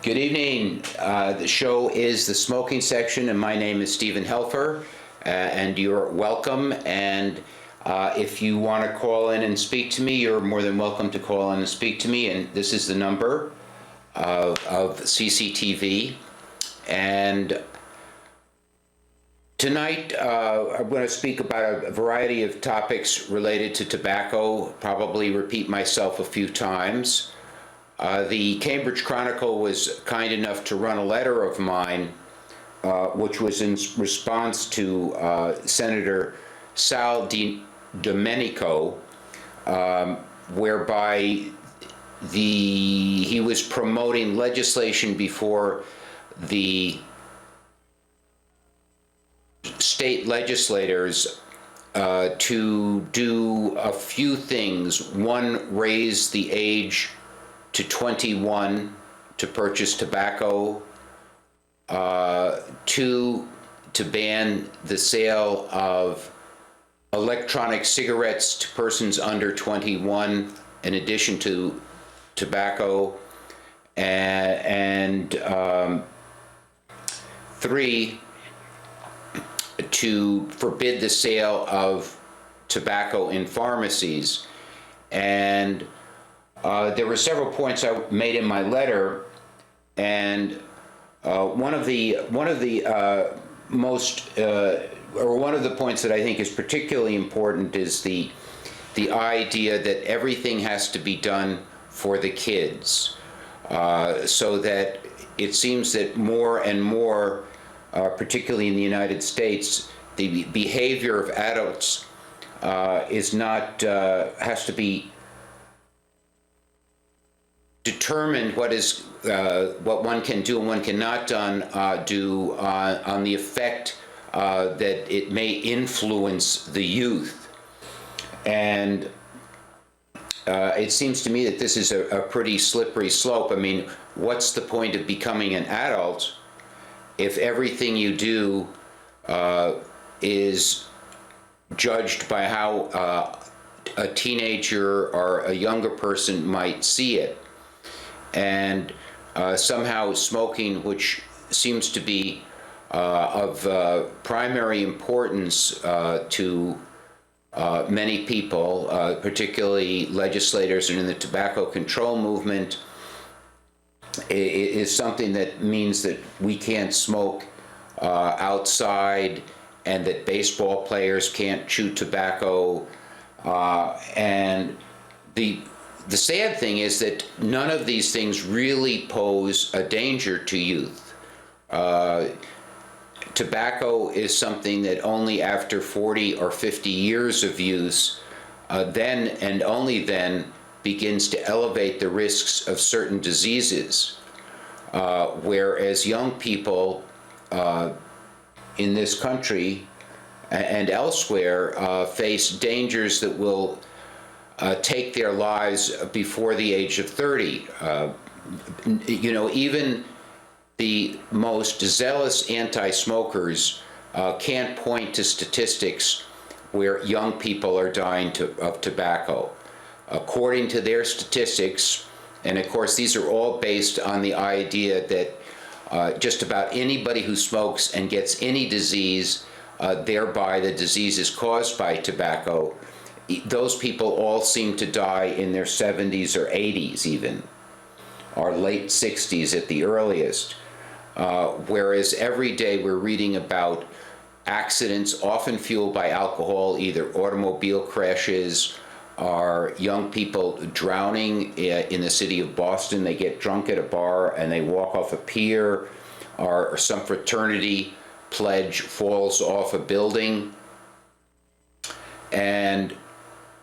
Good evening. The show is The Smoking Section, and my name is Stephen Helfer, and you're welcome. And if you want to call in and speak to me, you're more than welcome to call in and speak to me. And this is the number of CCTV. And tonight, I'm going to speak about a variety of topics related to tobacco, probably repeat myself a few times. The Cambridge Chronicle was kind enough to run a letter of mine, which was in response to Senator Sal Domenico, whereby he was promoting legislation before the state legislators to do a few things. One, raise the age to 21 to purchase tobacco. Two, to ban the sale of electronic cigarettes to persons under 21 in addition to tobacco. And three, to forbid the sale of tobacco in pharmacies. And there were several points I made in my letter, and one of the points that I think is particularly important is the idea that everything has to be done for the kids, so that it seems that more and more, particularly in the United States, the behavior of adults has to be determined what one can do and one cannot do on the effect that it may influence the youth. And it seems to me that this is a pretty slippery slope. I mean, what's the point of becoming an adult if everything you do is judged by how a teenager or a younger person might see it? And somehow smoking, which seems to be of primary importance to many people, particularly legislators and in the tobacco control movement, is something that means that we can't smoke outside, and that baseball players can't chew tobacco. And the sad thing is that none of these things really pose a danger to youth. Tobacco is something that only after 40 or 50 years of use, then and only then begins to elevate the risks of certain diseases, whereas young people in this country and elsewhere face dangers that will take their lives before the age of 30. Even the most zealous anti-smokers can't point to statistics where young people are dying of tobacco. According to their statistics, and of course these are all based on the idea that just about anybody who smokes and gets any disease, thereby the disease is caused by tobacco, those people all seem to die in their 70s or 80s even, or late 60s at the earliest. Whereas every day we're reading about accidents often fueled by alcohol, either automobile crashes or young people drowning. In the city of Boston, they get drunk at a bar and they walk off a pier, or some fraternity pledge falls off a building. And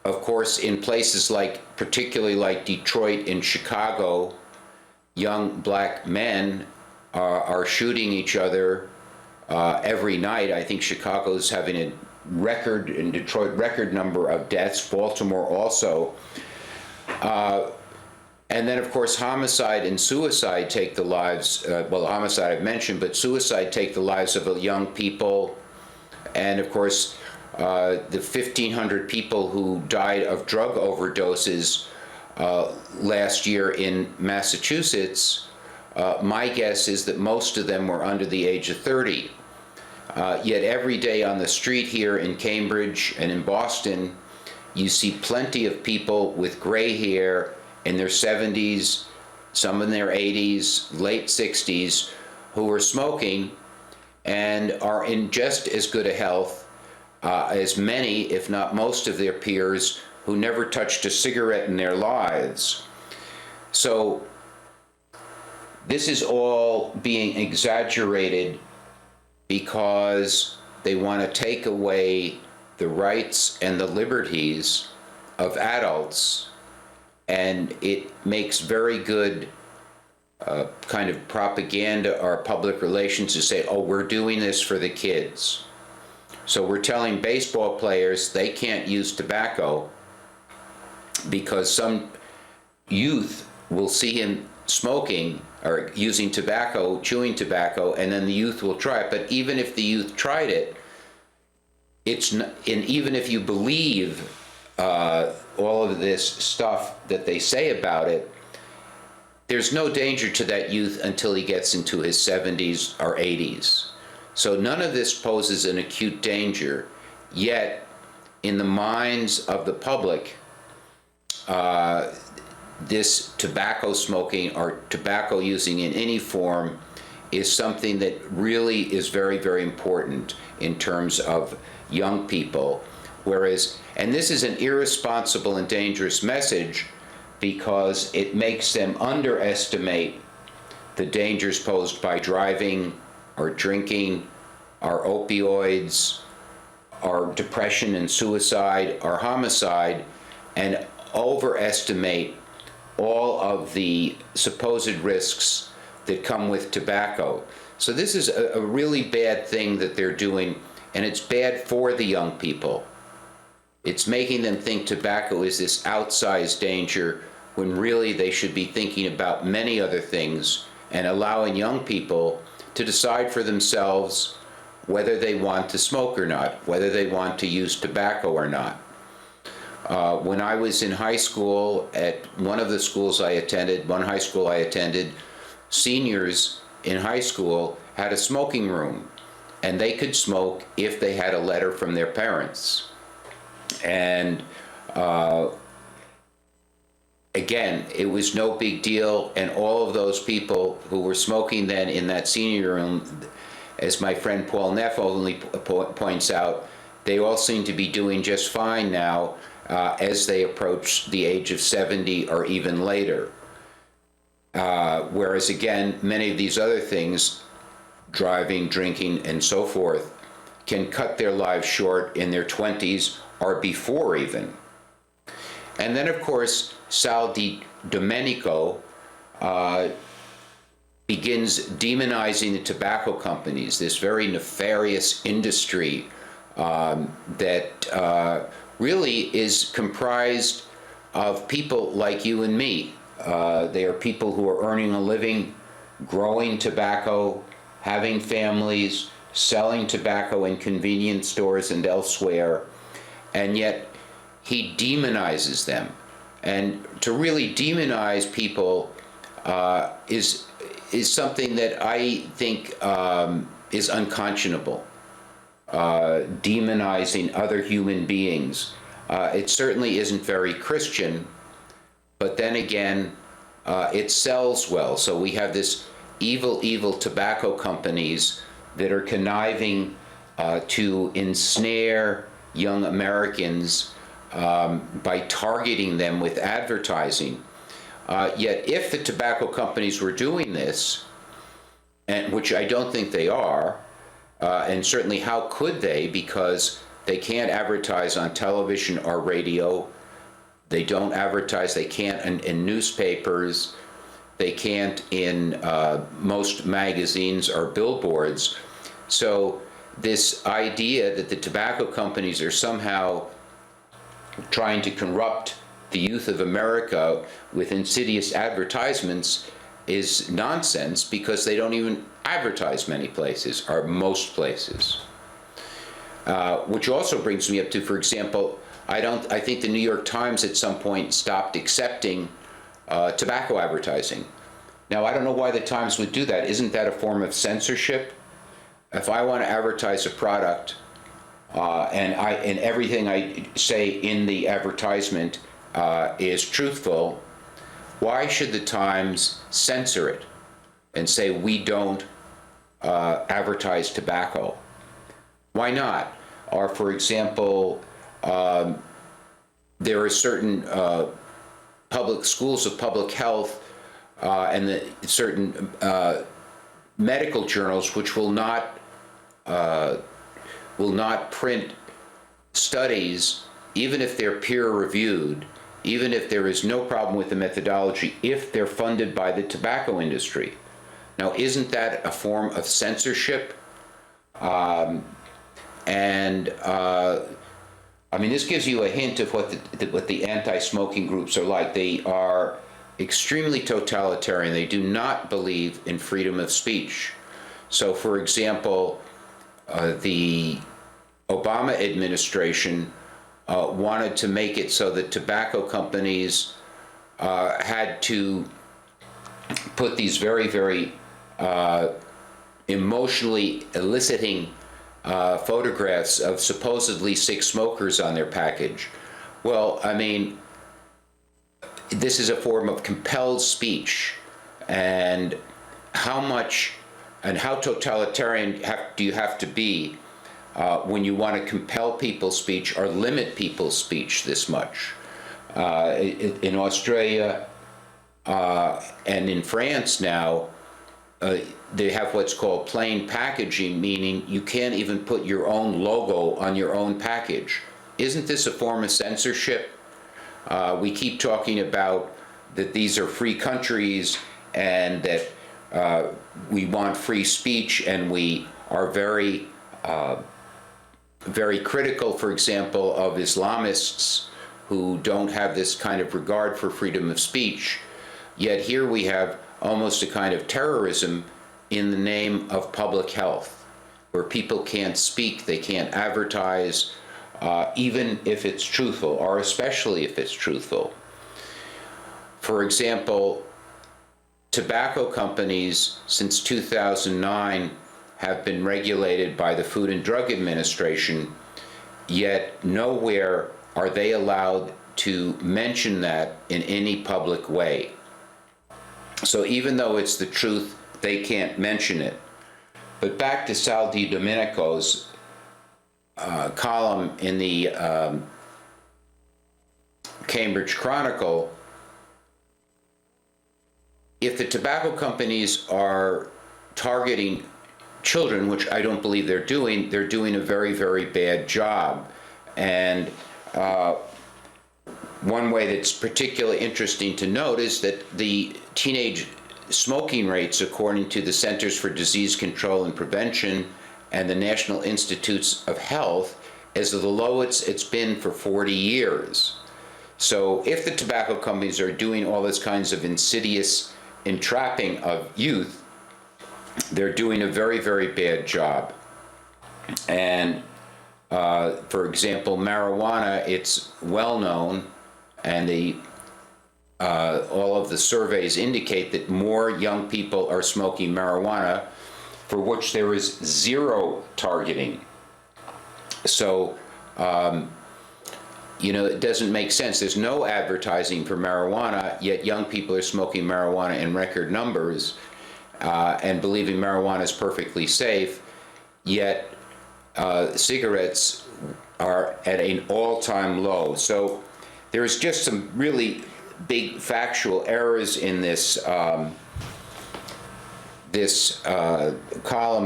of course, in places particularly like Detroit and Chicago, young black men are shooting each other every night. I think Chicago's having a record, in Detroit, record number of deaths, Baltimore also. And then, of course, homicide and suicide take the lives, homicide I've mentioned, but suicide take the lives of young people. And of course, the 1,500 people who died of drug overdoses last year in Massachusetts My guess is that most of them were under the age of 30. Yet every day on the street here in Cambridge and in Boston, you see plenty of people with gray hair in their 70s, some in their 80s, late 60s, who are smoking and are in just as good a health as many, if not most, of their peers who never touched a cigarette in their lives. So this is all being exaggerated because they want to take away the rights and the liberties of adults, and it makes very good kind of propaganda or public relations to say, oh, we're doing this for the kids. So we're telling baseball players they can't use tobacco because some youth will see him smoking or using tobacco, chewing tobacco, and then the youth will try it. But even if the youth tried it, it's not, and even if you believe all of this stuff that they say about it, there's no danger to that youth until he gets into his 70s or 80s. So none of this poses an acute danger, yet in the minds of the public, this tobacco smoking or tobacco using in any form is something that really is very, very important in terms of young people. Whereas, and this is an irresponsible and dangerous message because it makes them underestimate the dangers posed by driving or drinking, or opioids, or depression and suicide, or homicide, and overestimate all of the supposed risks that come with tobacco. So this is a really bad thing that they're doing, and it's bad for the young people. It's making them think tobacco is this outsized danger when really they should be thinking about many other things and allowing young people to decide for themselves whether they want to smoke or not, whether they want to use tobacco or not. When I was in high school, at one of the schools I attended, one high school I attended, seniors in high school had a smoking room, and they could smoke if they had a letter from their parents. And again, it was no big deal, and all of those people who were smoking then in that senior room, as my friend Paul Neff only points out, they all seem to be doing just fine now as they approach the age of 70 or even later. Whereas again, many of these other things, driving, drinking, and so forth, can cut their lives short in their 20s or before even. And then, of course, Sal Di Domenico begins demonizing the tobacco companies, this very nefarious industry that really is comprised of people like you and me. They are people who are earning a living, growing tobacco, having families, selling tobacco in convenience stores and elsewhere, and yet he demonizes them. And to really demonize people is something that I think is unconscionable. Demonizing other human beings. It certainly isn't very Christian, but then again, it sells well. So we have this evil tobacco companies that are conniving to ensnare young Americans by targeting them with advertising. Yet if the tobacco companies were doing this, and which I don't think they are, and certainly how could they, because they can't advertise on television or radio, they don't advertise, they can't in newspapers, they can't in most magazines or billboards. So this idea that the tobacco companies are somehow trying to corrupt the youth of America with insidious advertisements is nonsense, because they don't even advertise many places, or most places. Which also brings me up to, for example, I think the New York Times at some point stopped accepting tobacco advertising. Now, I don't know why the Times would do that. Isn't that a form of censorship? If I want to advertise a product, and everything I say in the advertisement is truthful, why should the Times censor it and say we don't advertise tobacco? Why not? Or, for example, there are certain public schools of public health and certain medical journals which will not print studies, even if they're peer-reviewed, even if there is no problem with the methodology, if they're funded by the tobacco industry. Now, isn't that a form of censorship? I mean, this gives you a hint of what the anti-smoking groups are like. They are extremely totalitarian. They do not believe in freedom of speech. So, for example, the Obama administration wanted to make it so that tobacco companies had to put these very, very emotionally eliciting photographs of supposedly sick smokers on their package. Well, I mean, this is a form of compelled speech, and how totalitarian do you have to be when you want to compel people's speech or limit people's speech this much? In Australia and in France now, they have what's called plain packaging, meaning you can't even put your own logo on your own package. Isn't this a form of censorship? We keep talking about that these are free countries and that we want free speech, and we are very, very critical, for example, of Islamists who don't have this kind of regard for freedom of speech. Yet here we have almost a kind of terrorism in the name of public health, where people can't speak, they can't advertise, even if it's truthful, or especially if it's truthful. For example, tobacco companies since 2009 have been regulated by the Food and Drug Administration, yet nowhere are they allowed to mention that in any public way. So even though it's the truth, they can't mention it. But back to Sal DiDomenico's column in the Cambridge Chronicle, if the tobacco companies are targeting children, which I don't believe they're doing a very, very bad job. And one way that's particularly interesting to note is that the teenage smoking rates, according to the Centers for Disease Control and Prevention and the National Institutes of Health, is the lowest it's been for 40 years. So if the tobacco companies are doing all these kinds of insidious entrapping of youth, they're doing a very, very bad job. And for example, marijuana, it's well known, and all of the surveys indicate that more young people are smoking marijuana, for which there is zero targeting. So, it doesn't make sense. There's no advertising for marijuana, yet young people are smoking marijuana in record numbers and believing marijuana is perfectly safe, yet cigarettes are at an all-time low. So there's just some really big factual errors in this column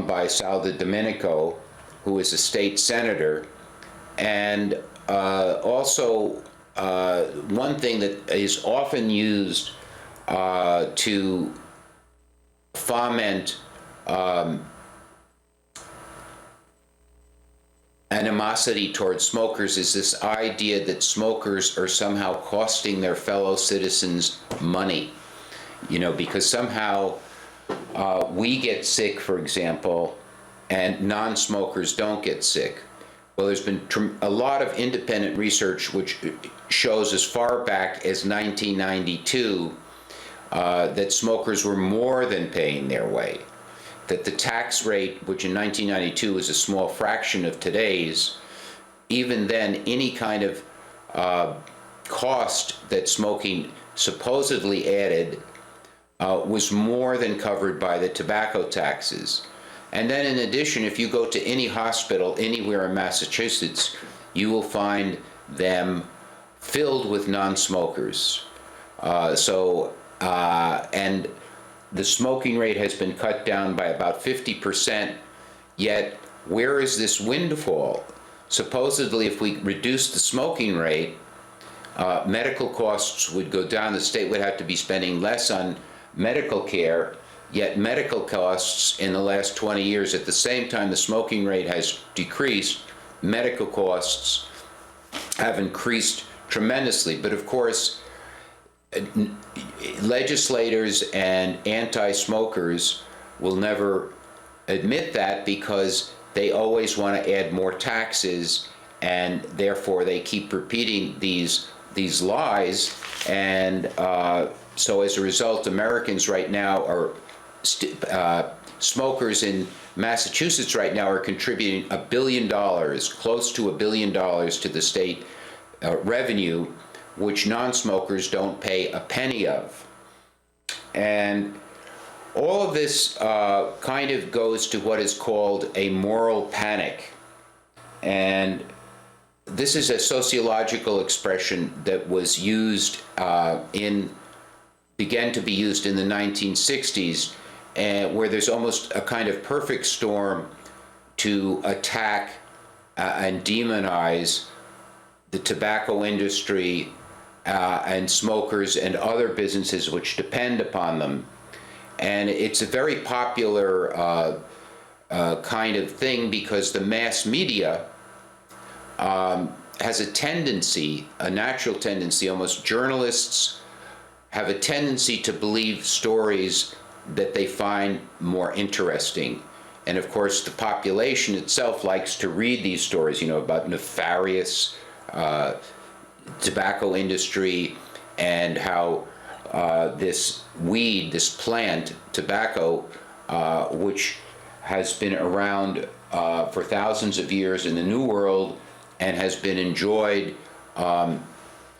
by Sal DiDomenico, who is a state senator. And also, one thing that is often used to foment animosity towards smokers is this idea that smokers are somehow costing their fellow citizens money, because somehow we get sick, for example, and non-smokers don't get sick. Well, there's been a lot of independent research which shows as far back as 1992 that smokers were more than paying their way, that the tax rate, which in 1992 was a small fraction of today's, even then any kind of cost that smoking supposedly added was more than covered by the tobacco taxes. And then in addition, if you go to any hospital anywhere in Massachusetts, you will find them filled with non-smokers. And the smoking rate has been cut down by about 50%, yet where is this windfall? Supposedly, if we reduce the smoking rate, medical costs would go down. The state would have to be spending less on medical care, yet medical costs in the last 20 years, at the same time the smoking rate has decreased, medical costs have increased tremendously. But of course, legislators and anti-smokers will never admit that because they always want to add more taxes, and therefore they keep repeating these lies. And so as a result, Americans right now are smokers in Massachusetts right now are contributing $1 billion, close to $1 billion to the state revenue, which non-smokers don't pay a penny of. And all of this kind of goes to what is called a moral panic. And this is a sociological expression that was used began to be used in the 1960s, where there's almost a kind of perfect storm to attack and demonize the tobacco industry and smokers and other businesses which depend upon them. And it's a very popular kind of thing because the mass media has a tendency, a natural tendency, almost journalists have a tendency to believe stories that they find more interesting. And of course, the population itself likes to read these stories, about nefarious tobacco industry and how this weed, this plant, tobacco, which has been around for thousands of years in the New World and has been enjoyed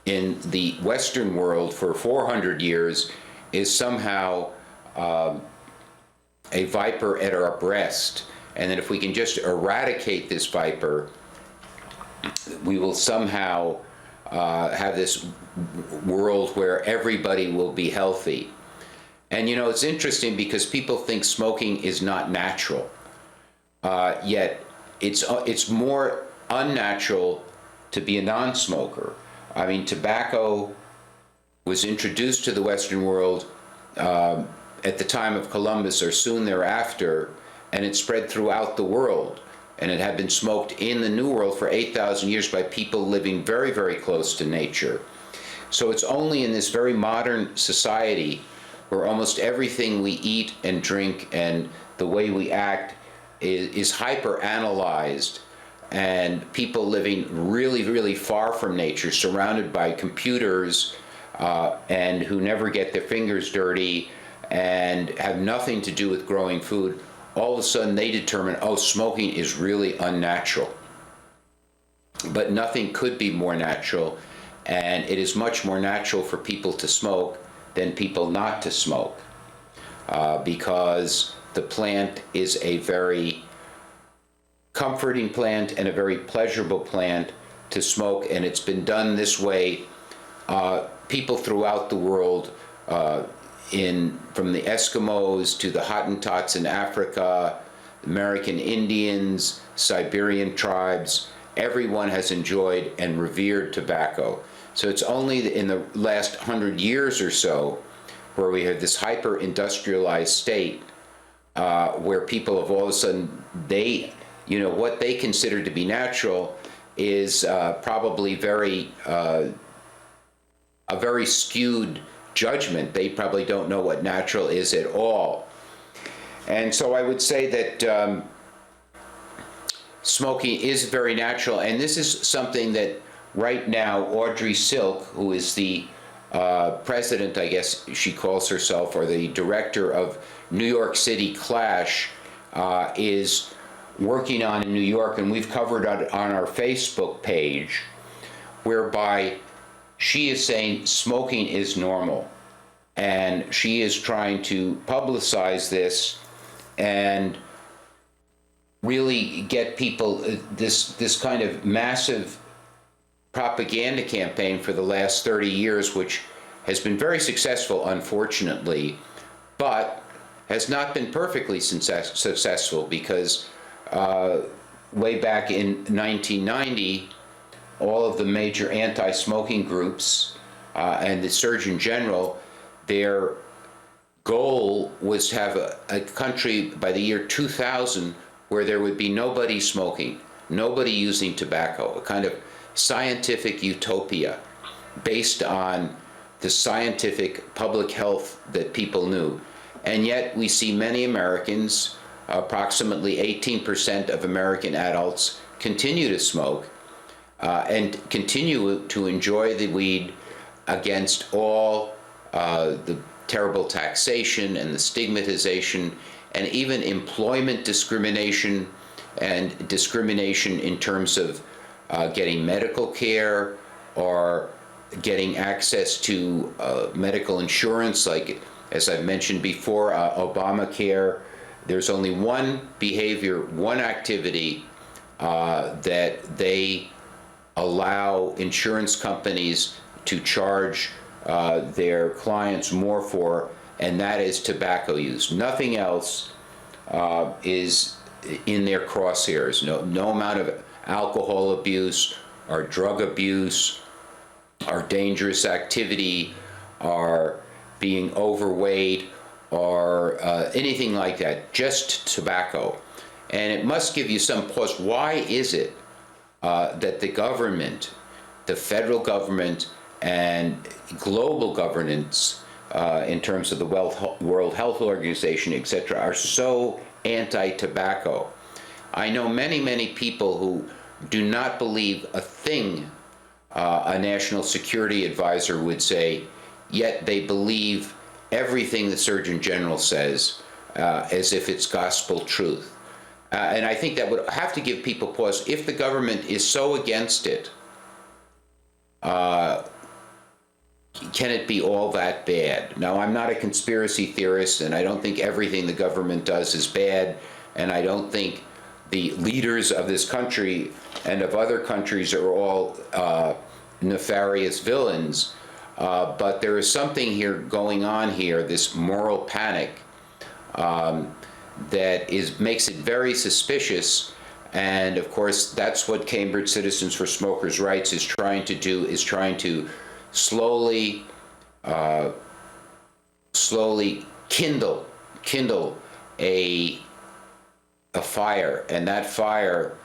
in the Western world for 400 years, is somehow a viper at our breast. And that if we can just eradicate this viper, we will somehow have this world where everybody will be healthy. And it's interesting because people think smoking is not natural, yet it's more unnatural to be a non-smoker. I mean, tobacco was introduced to the Western world at the time of Columbus or soon thereafter, and it spread throughout the world. And it had been smoked in the New World for 8,000 years by people living very, very close to nature. So it's only in this very modern society where almost everything we eat and drink and the way we act is hyper-analyzed, and people living really, really far from nature, surrounded by computers, and who never get their fingers dirty and have nothing to do with growing food, all of a sudden they determine, smoking is really unnatural. But nothing could be more natural, and it is much more natural for people to smoke than people not to smoke, because the plant is a very comforting plant and a very pleasurable plant to smoke, and it's been done this way. People throughout the world, from the Eskimos to the Hottentots in Africa, American Indians, Siberian tribes, everyone has enjoyed and revered tobacco. So it's only in the last 100 years or so where we have this hyper-industrialized state where people have all of a sudden, what they consider to be natural is probably a very skewed judgment. They probably don't know what natural is at all. And so I would say that smoking is very natural, and this is something that right now Audrey Silk, who is the president, I guess she calls herself, or the director of New York City Clash, is working on in New York, and we've covered it on our Facebook page, whereby she is saying smoking is normal. And she is trying to publicize this and really get people this kind of massive propaganda campaign for the last 30 years, which has been very successful, unfortunately, but has not been perfectly successful because way back in 1990, all of the major anti-smoking groups and the Surgeon General, their goal was to have a country by the year 2000 where there would be nobody smoking, nobody using tobacco, a kind of scientific utopia based on the scientific public health that people knew. And yet we see many Americans, approximately 18% of American adults, continue to smoke and continue to enjoy the weed against all the terrible taxation and the stigmatization and even employment discrimination and discrimination in terms of getting medical care or getting access to medical insurance, like, as I've mentioned before, Obamacare. There's only one behavior, one activity that they allow insurance companies to charge their clients more for, and that is tobacco use. Nothing else is in their crosshairs. No amount of alcohol abuse or drug abuse or dangerous activity or being overweight or anything like that, just tobacco. And it must give you some pause. Why is it that the government, the federal government, and global governance in terms of the World Health Organization, et cetera, are so anti-tobacco? I know many, many people who do not believe a thing a national security advisor would say, yet they believe everything the Surgeon General says as if it's gospel truth. And I think that would have to give people pause. If the government is so against it, can it be all that bad? Now, I'm not a conspiracy theorist, and I don't think everything the government does is bad, and I don't think the leaders of this country and of other countries are all nefarious villains, but there is something here going on here, this moral panic, that makes it very suspicious. And of course, that's what Cambridge Citizens for Smokers' Rights is trying to do, is trying to slowly kindle a fire, and that fire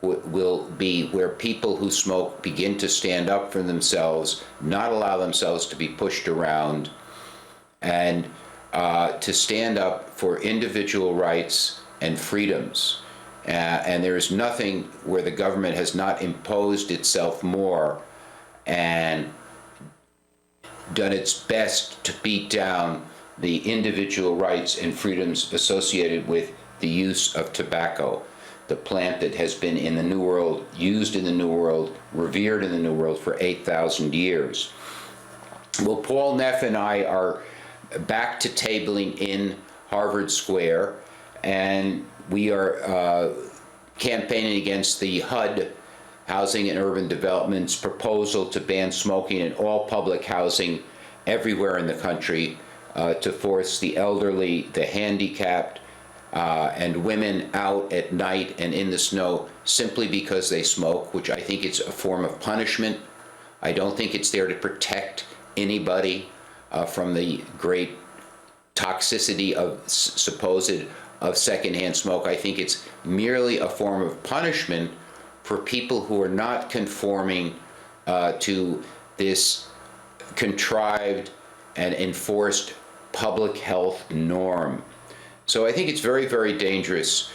will be where people who smoke begin to stand up for themselves, not allow themselves to be pushed around, and to stand up for individual rights and freedoms. And there is nothing where the government has not imposed itself more and done its best to beat down the individual rights and freedoms associated with the use of tobacco, the plant that has been in the New World, used in the New World, revered in the New World for 8,000 years. Well, Paul Neff and I are back to tabling in Harvard Square, and we are campaigning against the HUD, Housing and Urban Development's proposal to ban smoking in all public housing everywhere in the country, to force the elderly, the handicapped, and women out at night and in the snow simply because they smoke, which I think it's a form of punishment. I don't think it's there to protect anybody from the great toxicity of supposed of secondhand smoke. I think it's merely a form of punishment for people who are not conforming to this contrived and enforced public health norm. So I think it's very, very dangerous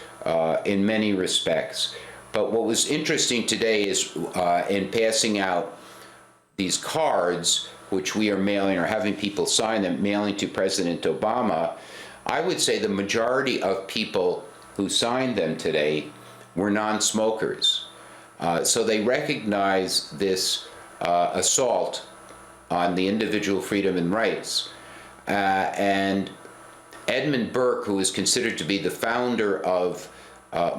in many respects. But what was interesting today is in passing out these cards which we are mailing or having people sign them, mailing to President Obama, I would say the majority of people who signed them today were non-smokers. So they recognize this assault on the individual freedom and rights. And Edmund Burke, who is considered to be the founder of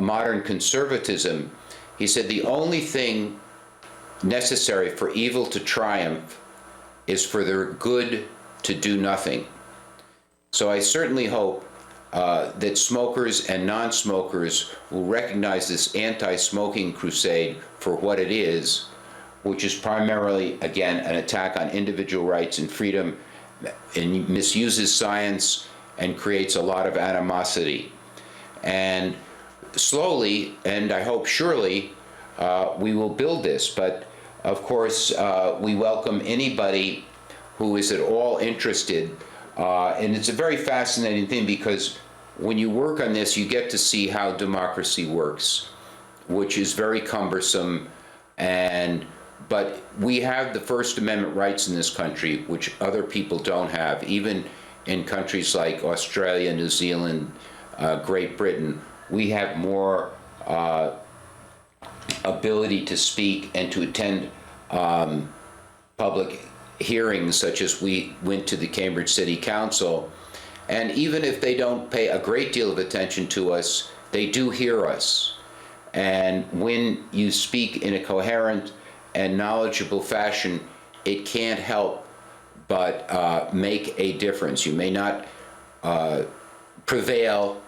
modern conservatism, he said the only thing necessary for evil to triumph is for the good to do nothing. So I certainly hope that smokers and non-smokers will recognize this anti-smoking crusade for what it is, which is primarily, again, an attack on individual rights and freedom, and misuses science and creates a lot of animosity. And slowly, and I hope surely, we will build this. But of course, we welcome anybody who is at all interested. And it's a very fascinating thing, because when you work on this, you get to see how democracy works, which is very cumbersome. But we have the First Amendment rights in this country, which other people don't have, even in countries like Australia, New Zealand, Great Britain. We have more ability to speak and to attend public hearings, such as we went to the Cambridge City Council. And even if they don't pay a great deal of attention to us, they do hear us. And when you speak in a coherent and knowledgeable fashion, it can't help but make a difference. You may not prevail,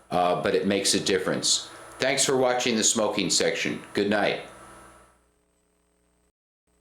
but it makes a difference. Thanks for watching the smoking section. Good night.